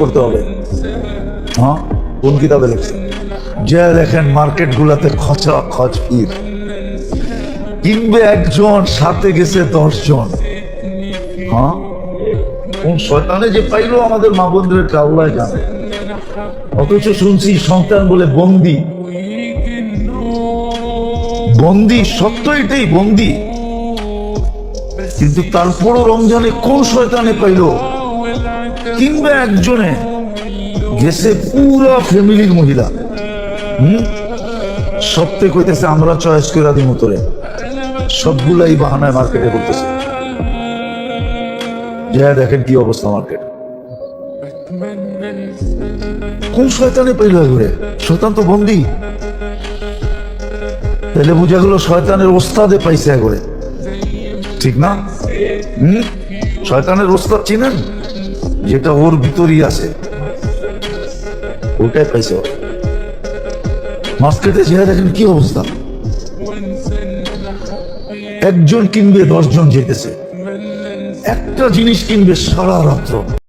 করতে হবে। হ্যাঁ, কোন কিতাবে লিখছে? যে দেখেন মার্কেট গুলাতে খচা খচ ভিড়, কিনবে একজন, সাথে গেছে 10 জন। হ্যাঁ, কোন শয়তানে যে পাইলো আমাদের মা বোনদের আল্লাহ জানে। অথচ শুনছি সন্তান বলে বন্দি, বন্দি, সত্য এটাই বন্দি। কিন্তু তারপরও রমজানে কোন শয়তানে পাইলো, কিংবা একজনে গেছে পুরো ফ্যামিলির মহিলা। সত্যি কইতেছে আমরা চয়েস করে দিই মতরে, সবগুলাই বাহানায় মার্কেটে করতেছে। যা দেখেন কি অবস্থা মার্কেট। কোন শয়তানে পাইল ঘুরে? শয়তান তো বন্দি। তাহলে বুঝা গেল শয়তানের ওস্তাদে পাইছে একবারে, ঠিক না? শয়তানের ওস্তাদ চিনেন? যেটা ওর ভিতরই আছে, ওটাই পাইছে। মার্কেটে যেটা দেখেন কি অবস্থা, একজন কিনবে 10 জন যেতেছে, একটা জিনিস কিনবে সারা রাত্র।